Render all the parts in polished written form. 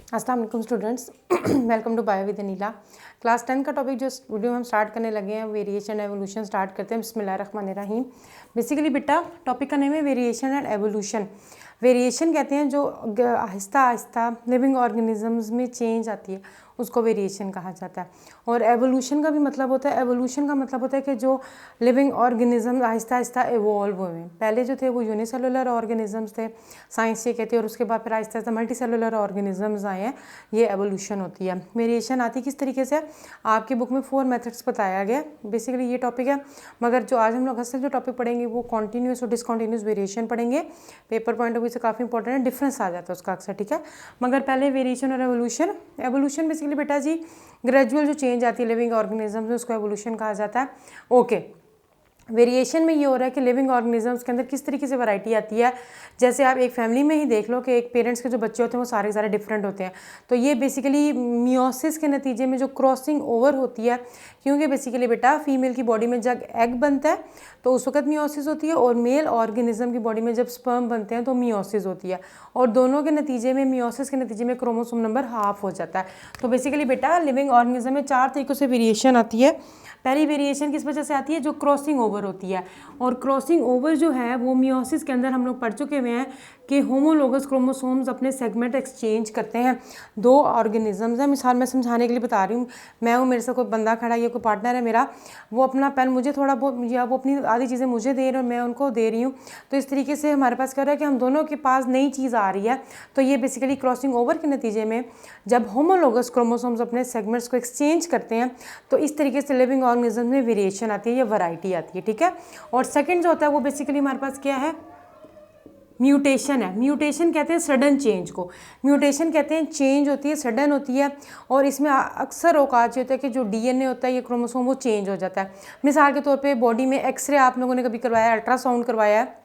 अस्सलाम वालेकुम students, welcome to bio with Neela. Class 10 का टॉपिक जो वीडियो हम स्टार्ट करने लगे हैं वेरिएशन एवोल्यूशन स्टार्ट करते हैं। बिस्मिल्लाहिर्रहमानिर्रहीम। बेसिकली बेटा टॉपिक का नेम है वेरिएशन एंड एवोल्यूशन। वेरिएशन कहते हैं जो आहिस्ता आहिस्ता लिविंग ऑर्गेनिजम्स में चेंज आती है उसको वेरिएशन कहा जाता है। और एवोल्यूशन का भी मतलब होता है, एवोल्यूशन का मतलब होता है कि जो living organism Aahista Aahista evolve हुए हैं। पहले जो थे वो यूनिसेलुलर ऑर्गेनिजम्स थे, साइंस ये कहती है, और उसके बाद फिर Aahista Aahista multi cellular organisms आए हैं, ये एवोल्यूशन होती है। वेरिएशन आती किस तरीके से, आपकी बुक में 4 मेथड्स बताया गया, बेसिकली ये टॉपिक है। मगर जो आज हम लोग असल जो टॉपिक पढ़ेंगे वो कॉन्टीन्यूस और डिसकॉन्टीन्यूस वेरिएशन पढ़ेंगे। पेपर पॉइंट ऑफ व्यू से काफ़ी इंपॉर्टेंट है, डिफरेंस आ जाता है उसका अक्सर, ठीक है। मगर पहले वेरिएशन और एवोल्यूशन। एवोल्यूशन बेसिकली बेटा जी ग्रेजुअल जो चेंज आती है लिविंग ऑर्गेनिज्म में उसको एवोल्यूशन कहा जाता है। ओके, वेरिएशन में ये हो रहा है कि लिविंग ऑर्गेनिजम्स के अंदर किस तरीके से वैरायटी आती है। जैसे आप एक फैमिली में ही देख लो कि एक पेरेंट्स के जो बच्चे होते हैं वो सारे सारे डिफरेंट होते हैं। तो ये बेसिकली मियोसिस के नतीजे में जो क्रॉसिंग ओवर होती है, क्योंकि बेसिकली बेटा फीमेल की बॉडी में जब एग बनता है तो उस वक्त मियोसिस होती है, और मेल ऑर्गेनिज्म की बॉडी में जब स्पर्म बनते हैं तो मियोसिस होती है, और दोनों के नतीजे में मियोसिस के नतीजे में क्रोमोसोम नंबर हाफ हो जाता है। तो बेसिकली बेटा लिविंग ऑर्गेनिज्म में 4 तरीक़ों से वेरिएशन आती है। पहली वेरिएशन किस वजह से आती है, जो क्रॉसिंग ओवर होती है। और क्रॉसिंग ओवर जो है वो मियोसिस के अंदर हम लोग पढ़ चुके हुए हैं कि होमोलोगस क्रोमोसोम्स अपने सेगमेंट एक्सचेंज करते हैं। 2 ऑर्गेनिजम्स हैं, मिसाल मैं समझाने के लिए बता रही हूँ, मैं हूँ, मेरे साथ कोई बंदा खड़ा है, ये कोई पार्टनर है मेरा, वो अपना पेन मुझे थोड़ा बहुत, या वो अपनी आधी चीज़ें मुझे दे रहे हैं और मैं उनको दे रही हूँ। तो इस तरीके से हमारे पास क्या हो रहा है कि हम दोनों के पास नई चीज़ आ रही है। तो ये बेसिकली क्रॉसिंग ओवर के नतीजे में जब होमोलोगस क्रोमोसोम्स अपने सेगमेंट्स को एक्सचेंज करते हैं तो इस तरीके से लिविंग ऑर्गेनिज्म में वेरिएशन आती है या वैरायटी आती है, ठीक है। और सेकंड जो होता है वो बेसिकली हमारे पास क्या है, म्यूटेशन है। म्यूटेशन कहते हैं सडन चेंज को, म्यूटेशन कहते हैं चेंज होती है, सडन होती है, और इसमें अक्सर औकात ये होता है कि जो डीएनए होता है ये क्रोमोसोम वो चेंज हो जाता है। मिसाल के तौर पे बॉडी में एक्सरे आप लोगों ने कभी करवाया, अल्ट्रासाउंड करवाया है,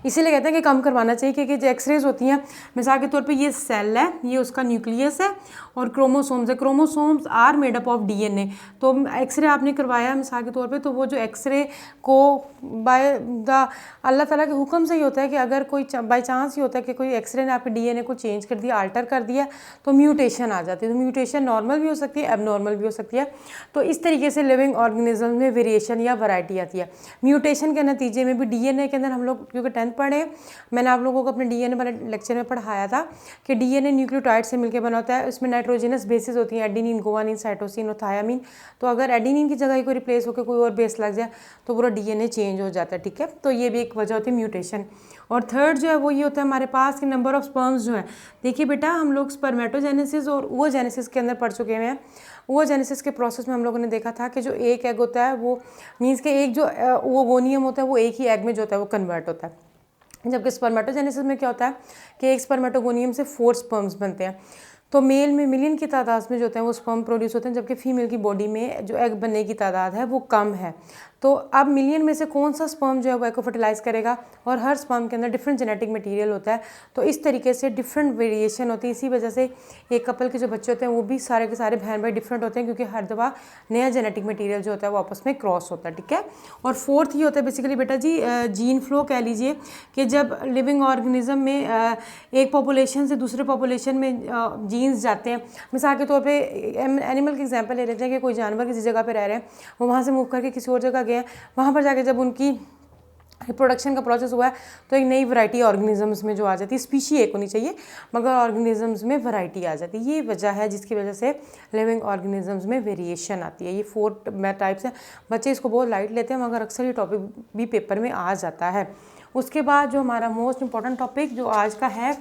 इसीलिए कहते हैं कि कम करवाना चाहिए, क्योंकि जो एक्सरेज होती हैं, मिसाल के तौर पे ये सेल है, ये उसका न्यूक्लियस है और क्रोमोसोम्स है, chromosomes are made up of DNA. तो एक्सरे आपने करवाया मिसाल के तौर पे, तो वो जो एक्सरे को बाय द अल्लाह ताला के हुक्म से ही होता है कि अगर कोई बाई चांस ही होता है कि कोई एक्सरे ने आपके डीएनए को चेंज कर दिया, अल्टर कर दिया, तो म्यूटेशन आ जाती है। तो म्यूटेशन नॉर्मल भी हो सकती है, एबनॉर्मल भी हो सकती है। तो इस तरीके से लिविंग ऑर्गेनिज्म में वेरिएशन या वैरायटी आती है। म्यूटेशन के नतीजे में भी डीएनए के अंदर हम लोग क्योंकि 10th पढ़े, मैंने आप लोगों को अपने डीएनए वाले लेक्चर में पढ़ाया था कि डीएनए न्यूक्लियोटाइड से मिलकर बना होता है। इसमें नाइट्रोजनस बेसिस होती हैं, एडेनिन, गुआनिन, साइटोसिन और थायामीन। तो अगर एडेनिन की जगह कोई रिप्लेस होकर कोई और बेस लग जाए तो पूरा डीएनए चेंज हो जाता है, ठीक है। तो ये भी एक वजह होती है म्यूटेशन। और थर्ड जो है वो ये होता है हमारे पास कि नंबर ऑफ स्पर्म्स जो है। देखिए बेटा हम लोग स्पर्मेटोजेनेसिस और ओवोजेनेसिस के अंदर पढ़ चुके हैं। ओवोजेनेसिस के प्रोसेस में हम लोगों ने देखा था कि जो एक एग होता है वो मीन्स के एक जो ओवोनियम होता है वो एक ही एग में जो होता है वो कन्वर्ट होता है, जबकि स्पर्मेटोजेनेसिस में क्या होता है कि एक स्पर्मेटोगोनियम से 4 स्पर्म्स बनते हैं। तो मेल में मिलियन की तादाद में जो होते हैं वो स्पर्म प्रोड्यूस होते हैं, जबकि फीमेल की बॉडी में जो एग बनने की तादाद है वो कम है। तो अब मिलियन में से कौन सा स्पर्म जो है वो एग को फर्टिलाइज करेगा, और हर स्पर्म के अंदर डिफरेंट जेनेटिक मटेरियल होता है। तो इस तरीके से डिफरेंट वेरिएशन होती है। इसी वजह से एक कपल के जो बच्चे होते हैं वो भी सारे के सारे बहन भाई डिफरेंट होते हैं, क्योंकि हर दफ़ा नया जेनेटिक मटेरियल जो होता है वो आपस में क्रॉस होता है, ठीक है। और फोर्थ ये होता है बेसिकली बेटा जी जीन फ्लो कह लीजिए, कि जब लिविंग ऑर्गेनिज्म में एक पॉपुलेशन से दूसरे पॉपुलेशन में जीन्स जाते हैं। मिसाल के तौर पे एनिमल की एग्जांपल ले लेते हैं कि कोई जानवर किसी जगह पे रह रहे हैं, वो वहाँ से मूव करके किसी और जगह गए हैं, वहाँ पर जाके जब उनकी रिप्रोडक्शन का प्रोसेस हुआ है तो एक नई वैरायटी ऑर्गेनिजम्स में जो आ जाती है। स्पीशी एक होनी चाहिए मगर ऑर्गेनिजम्स में वैरायटी आ जाती है। ये वजह है जिसकी वजह से लिविंग ऑर्गेनिजम्स में वेरिएशन आती है। ये 4 टाइप्स हैं। बच्चे इसको बहुत लाइट लेते हैं मगर अक्सर ये टॉपिक भी पेपर में आ जाता है। उसके बाद जो हमारा मोस्ट इंपॉर्टेंट टॉपिक जो आज का है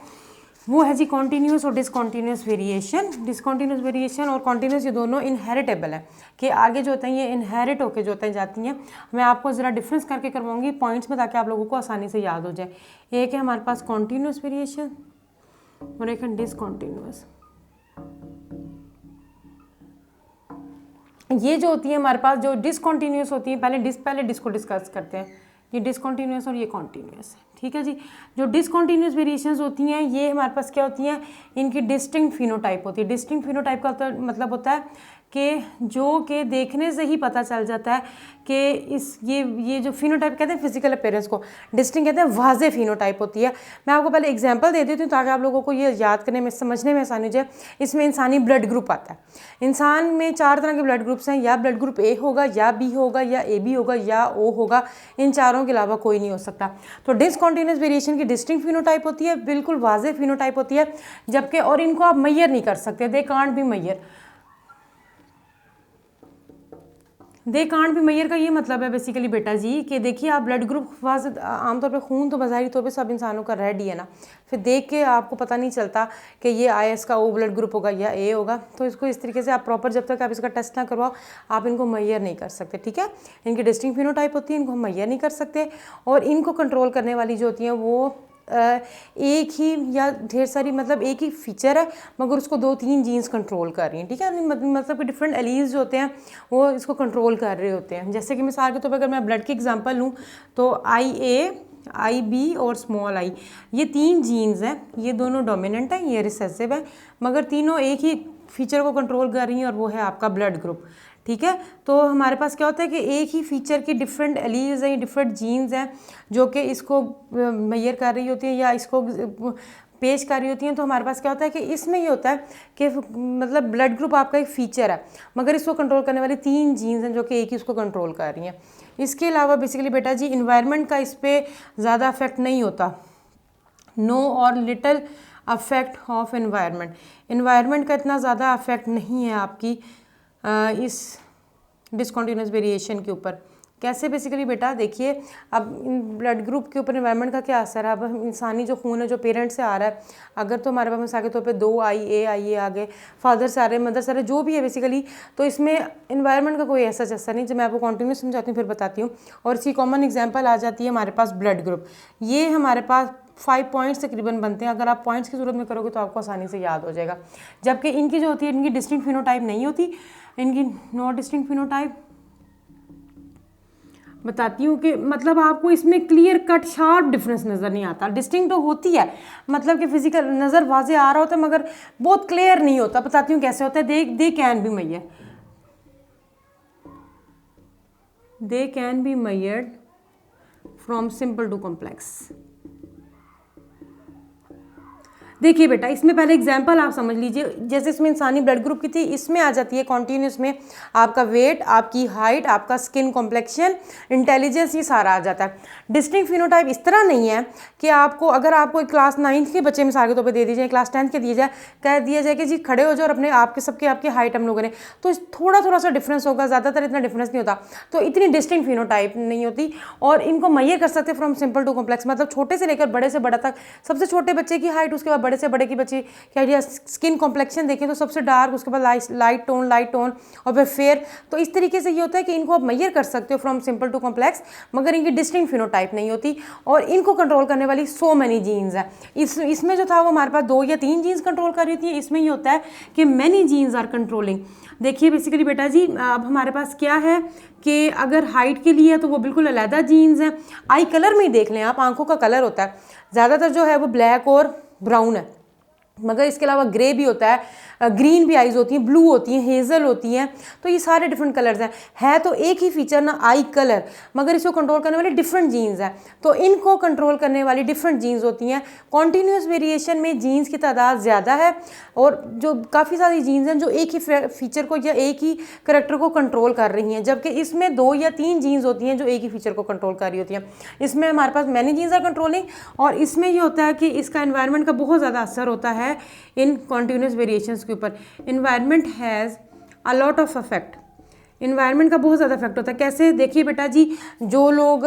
वो है जी कॉन्टीन्यूस और डिसकॉन्टीन्यूस वेरिएशन। डिसकॉन्टीन्यूस वेरिएशन और कॉन्टीन्यूस ये दोनों इनहेरिटेबल हैं, कि आगे जो होते हैं ये इनहेरिट होकर जो होते हैं जाती हैं। मैं आपको ज़रा डिफरेंस करके करवाऊंगी पॉइंट्स में, ताकि आप लोगों को आसानी से याद हो जाए। एक है हमारे पास कॉन्टीन्यूस वेरिएशन और एक है डिसकॉन्टीन्यूस। ये जो होती है हमारे पास जो डिसकॉन्टीन्यूस होती है, पहले डिस को डिस्कस करते हैं। ये डिसकॉन्टीन्यूस और ये कॉन्टीन्यूस है, ठीक है जी। जो डिसकॉन्टीन्यूस वेरिएशंस होती हैं ये हमारे पास क्या होती हैं, इनकी डिस्टिंक्ट फिनोटाइप होती है। डिस्टिंक्ट फिनोटाइप का मतलब होता है कि जो कि देखने से ही पता चल जाता है कि ये जो फिनोटाइप कहते हैं फिजिकल अपीयरेंस को, डिस्टिंक्ट कहते हैं वाज़े फिनोटाइप होती है। मैं आपको पहले एग्जांपल दे देती हूँ ताकि आप लोगों को ये याद करने में, समझने में आसानी हो जाए। इसमें इंसानी ब्लड ग्रुप आता है। इंसान में 4 तरह के ब्लड ग्रुप्स हैं, या ब्लड ग्रुप ए होगा, या बी होगा, या ए बी होगा, या ओ होगा। इन चारों के अलावा कोई नहीं हो सकता। तो डिसकंटीन्यूअस वेरिएशन की डिस्टिंक्ट फिनोटाइप होती है, बिल्कुल वाज़े फिनोटाइप होती है, जबकि और इनको आप मैयर नहीं कर सकते, they can't be mire. They can't be mire का ये मतलब है बेसिकली बेटा जी कि देखिए आप ब्लड ग्रुप आमतौर पे खून तो बाज़ाहिरी तौर पे सब इंसानों का रेड ही है ना, फिर देख के आपको पता नहीं चलता कि ये आईएस का ओ ब्लड ग्रुप होगा या ए होगा। तो इसको इस तरीके से आप प्रॉपर, जब तक आप इसका टेस्ट ना करवाओ, आप इनको मैयर नहीं कर सकते, ठीक है। इनकी डिस्टिंक्ट फिनोटाइप होती है, इनको हम मैयर नहीं कर सकते। और इनको कंट्रोल करने वाली जो होती हैं वो एक ही या ढेर सारी, मतलब एक ही फीचर है मगर उसको 2-3 जीन्स कंट्रोल कर रही हैं, ठीक है। मतलब कि डिफरेंट एलीज जो होते हैं वो इसको कंट्रोल कर रहे होते हैं। जैसे कि मिसाल के तौर पर अगर मैं ब्लड की एग्जांपल लूँ तो IA, IB और स्मॉल आई, ये 3 जीन्स हैं, ये दोनों डोमिनेंट हैं, ये रिसेसिव है, मगर तीनों एक ही फीचर को कंट्रोल कर रही हैं और वो है आपका ब्लड ग्रुप, ठीक है। तो हमारे पास क्या होता है कि एक ही फीचर की डिफरेंट एलील्स हैं, डिफरेंट जीन्स हैं जो कि इसको मैयर कर रही होती हैं या इसको पेश कर रही होती हैं। तो हमारे पास क्या होता है कि इसमें ये होता है कि मतलब ब्लड ग्रुप आपका एक फ़ीचर है मगर इसको कंट्रोल करने वाली 3 जीन्स हैं जो कि एक ही उसको कंट्रोल कर रही हैं। इसके अलावा बेसिकली बेटा जी इन्वायरमेंट का इस पर ज़्यादा अफेक्ट नहीं होता, नो और लिटिल अफेक्ट ऑफ इन्वायरमेंट का इतना ज़्यादा अफेक्ट नहीं है आपकी इस डिसकंटीन्यूअस वेरिएशन के ऊपर। कैसे बेसिकली बेटा देखिए, अब ब्लड ग्रुप के ऊपर एनवायरनमेंट का क्या असर है। अब इंसानी जो खून है जो पेरेंट्स से आ रहा है, अगर तो हमारे पास मिसाल के तौर पे 2 IA आ गए, फादर से आ रहे, मदर से आ रहे, जो भी है बेसिकली, तो इसमें एनवायरनमेंट का कोई ऐसा जैसा नहीं। जब मैं आपको कॉन्टिन्यू समझाती हूँ फिर बताती हूँ। और इसकी कॉमन एग्जाम्पल आ जाती है हमारे पास ब्लड ग्रुप। ये हमारे पास 5 पॉइंट्स तकरीबन बनते हैं। अगर आप पॉइंट्स की सूरत में करोगे तो आपको आसानी से याद हो जाएगा। जबकि इनकी जो होती है, इनकी डिस्टिंक्ट फिनोटाइप नहीं होती, इनकी नॉट डिस्टिंक्ट फिनोटाइप। बताती हूँ कि मतलब आपको इसमें क्लियर कट शार्प डिफरेंस नज़र नहीं आता। डिस्टिंक्ट तो होती है, मतलब कि फिजिकल नज़र वाजे आ रहा होता है मगर बहुत क्लियर नहीं होता। बताती हूँ कैसे होता है। They can be mire, they can be mired from simple to complex. देखिए बेटा, इसमें पहले एग्जांपल आप समझ लीजिए। जैसे इसमें इंसानी ब्लड ग्रुप की थी, इसमें आ जाती है कॉन्टिन्यूस में आपका वेट, आपकी हाइट, आपका स्किन कॉम्प्लेक्शन, इंटेलिजेंस, ये सारा आ जाता है। डिस्टिंक्ट फिनोटाइप इस तरह नहीं है कि आपको, अगर आपको क्लास 9th के बच्चे मिसाल के तौर पे दे दीजिए, क्लास 10th के दिए जाए, कह दिया जाए कि जी खड़े हो जाओ और अपने आपके सबके आपकी हाइट हम लोगों ने, तो थोड़ा सा डिफरेंस होगा, ज़्यादातर इतना डिफरेंस नहीं होता। तो इतनी डिस्टिंक्ट फिनोटाइप नहीं होती और इनको मैयर कर सकते फ्रॉम सिंपल टू कॉम्प्लेक्स। मतलब छोटे से लेकर बड़े से बड़ा तक, सबसे छोटे बच्चे की हाइट, उसके बाद बड़े से बड़े की बच्चे की आइडिया। स्किन कॉम्प्लेक्शन देखें तो सबसे डार्क, उसके बाद लाइट टोन और फिर फेयर। तो इस तरीके से ये होता है कि इनको आप मैयर कर सकते हो फ्रॉम सिंपल टू कॉम्प्लेक्स, मगर इनकी डिस्टिंक्ट फिनोटाइप नहीं होती। और इनको कंट्रोल करने वाली सो मैनी जीन्स है। इसमें जो था वो हमारे पास 2 या 3 जीन्स कंट्रोल कर रही थी। इसमें ये होता है कि मैनी जीन्स आर कंट्रोलिंग। देखिए बेसिकली बेटा जी, अब हमारे पास क्या है कि अगर हाइट के लिए है तो वो बिल्कुल अलग जीन्स हैं। आई कलर में ही देख लें आप, आंखों का कलर होता है ज़्यादातर जो है वो ब्लैक और ब्राउन है, मगर इसके अलावा ग्रे भी होता है, ग्रीन भी आइज़ होती हैं, ब्लू होती हैं, हेज़ल होती हैं। तो ये सारे डिफरेंट कलर्स हैं। है तो एक ही फीचर ना, आई कलर, मगर इसको कंट्रोल करने वाली डिफरेंट जीन्स हैं। तो इनको कंट्रोल करने वाली डिफरेंट जीन्स होती हैं। कॉन्टीन्यूस वेरिएशन में जीन्स की तादाद ज़्यादा है और जो काफ़ी सारी जीन्स हैं जो एक ही फीचर को या एक ही करेक्टर को कंट्रोल कर रही हैं, जबकि इसमें 2 या 3 जीन्स होती हैं जो एक ही फीचर को कंट्रोल कर रही होती हैं। इसमें हमारे पास मैनी जीन्स आर कंट्रोलिंग। और इसमें ये होता है कि इसका एनवायरनमेंट का बहुत ज़्यादा असर होता है इन कॉन्टीन्यूस वेरिएशंस के ऊपर। Environment has a lot of affect. Environment का बहुत ज़्यादा इफेक्ट होता है। कैसे? देखिए बेटा जी, जो लोग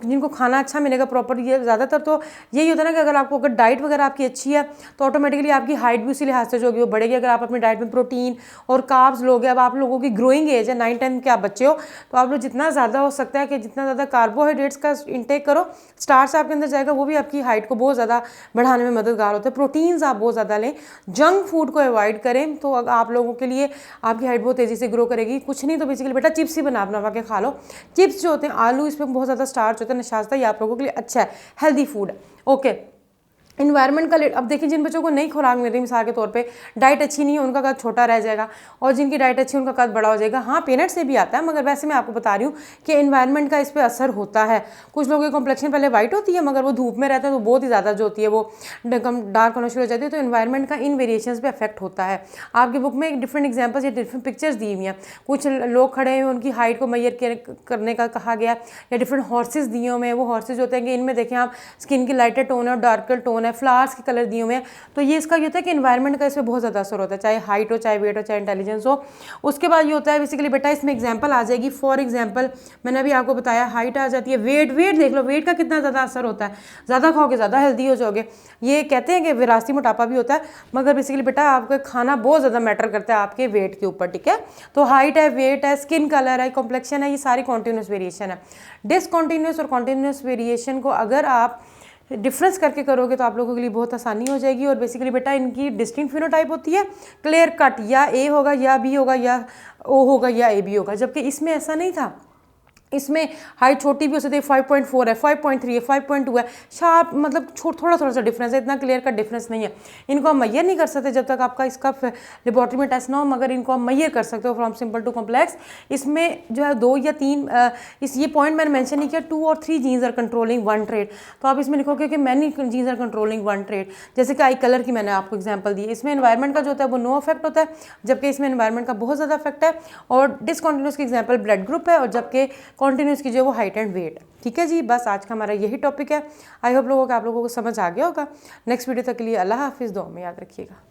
जिनको खाना अच्छा मिलेगा प्रॉपर, ये ज़्यादातर तो यही होता है ना कि अगर डाइट वगैरह आपकी अच्छी है तो ऑटोमेटिकली आपकी हाइट भी उसी लिहाज से जो होगी वो बढ़ेगी। अगर आप अपनी डाइट में प्रोटीन और कार्ब्स लोगे, अब आप लोगों की ग्रोइंग एज है, 9-10 के आप बच्चे हो, तो आप लोग जितना ज़्यादा हो सकता है कि जितना ज़्यादा कार्बोहाइड्रेट्स का इंटेक करो, स्टार्च आपके अंदर जाएगा, वो भी आपकी हाइट को बहुत ज़्यादा बढ़ाने में मददगार होता है। प्रोटीन्स आप बहुत ज़्यादा लें, जंक फूड को अवॉइड करें, तो आप लोगों के लिए आपकी हाइट बहुत तेज़ी से ग्रो करेगी। कुछ नहीं तो बेसिकली बेटा चिप्स ही बना के खा लो। चिप्स जो होते हैं, आलू, इसमें बहुत ज़्यादा स्टार्च होता है, नशास्ता, ये आप लोगों के लिए अच्छा है, हेल्दी फूड है। ओके, इन्वायरमेंट का अब देखिए जिन बच्चों को नहीं खुराक मिल रही, मिसाल के तौर पे डाइट अच्छी नहीं है, उनका कद छोटा रह जाएगा, और जिनकी डाइट अच्छी है उनका कद बड़ा हो जाएगा। हाँ, पेरेंट्स से भी आता है, मगर वैसे मैं आपको बता रही हूँ कि इन्वायरमेंट का इस पर असर होता है। कुछ लोगों की कॉम्प्लेक्शन पहले वाइट होती है, मगर वो धूप में रहते हैं तो बहुत ही ज़्यादा जो होती है वो डार्क होना शुरू हो जाती है। तो इन्वायरमेंट का इन वेरिएशंस पे अफेक्ट होता है। आपकी बुक में एक डिफरेंट एग्जाम्पल्स या डिफरेंट पिक्चर्स दी हुई हैं। कुछ लोग खड़े हैं, उनकी हाइट को मेजर करने का कहा गया, या डिफरेंट हॉर्सेस दिए हुए हैं। वो हॉर्सेस होते हैं कि इनमें देखें आप स्किन की लाइटर टोन है और डार्कर टोन है, फ्लावर्स के कलर दिए हुए हैं। तो ये इसका ये होता है कि इन्वायरमेंट का इसमें बहुत ज़्यादा असर होता है, चाहे हाइट हो, चाहे वेट हो, चाहे इंटेलिजेंस हो। उसके बाद ये होता है बेसिकली बेटा, इसमें एग्जाम्पल आ जाएगी। फॉर एग्जाम्पल मैंने अभी आपको बताया हाइट आ जाती है, वेट देख लो, वेट का कितना ज़्यादा असर होता है। ज़्यादा खाओगे ज़्यादा हेल्दी हो जाओगे। ये कहते हैं कि विरासती मोटापा भी होता है, मगर बेसिकली बेटा आपका खाना बहुत ज़्यादा मैटर करता है आपके वेट के ऊपर, ठीक है। तो हाइट है, वेट है, स्किन कलर है, कॉम्प्लेक्शन है, ये सारी कॉन्टिन्यूस वेरिएशन है। डिसकॉन्टिन्यूस और कॉन्टिन्यूस वेरिएशन को अगर आप डिफरेंस करके करोगे तो आप लोगों के लिए बहुत आसानी हो जाएगी। और बेसिकली बेटा इनकी डिस्टिंक्ट फिनोटाइप होती है, क्लियर कट, या ए होगा या बी होगा या ओ होगा या ए बी होगा, जबकि इसमें ऐसा नहीं था। इसमें हाइट छोटी भी हो सकती है, 5.4 है, 5.3 है, 5.2 है, शार्प मतलब थोड़ा सा डिफरेंस है, इतना क्लियर का डिफरेंस नहीं है। इनको हम मैयर नहीं कर सकते जब तक आपका इसका लेबॉर्ट्री में टेस्ट ना हो, मगर इनको हम मैयर कर सकते हो फ्रॉम सिंपल टू कॉम्प्लेक्स। इसमें जो है 2 या 3 ये पॉइंट मैंने मेंशन नहीं किया, 2 और 3 जीन्स आर कंट्रोलिंग 1 ट्रेट। तो आप इसमें लिखोगे कि many genes are controlling 1 trait. जैसे कि आई कलर की मैंने आपको एग्जाम्पल दी, इसमें एनवायरमेंट का जो होता है वो नो इफेक्ट होता है, जबकि इसमें एनवायरमेंट का बहुत ज़्यादा इफेक्ट है। और डिसकॉन्टिन्यूस की एग्जाम्पल ब्लड ग्रुप है, और जबकि कॉन्टिन्यूस की जो वो हाइट एंड वेट। ठीक है जी, बस आज का हमारा यही टॉपिक है। आई होप आप लोगों को समझ आ गया होगा। नेक्स्ट वीडियो तक के लिए अल्लाह हाफिज़, दुआ में याद रखिएगा।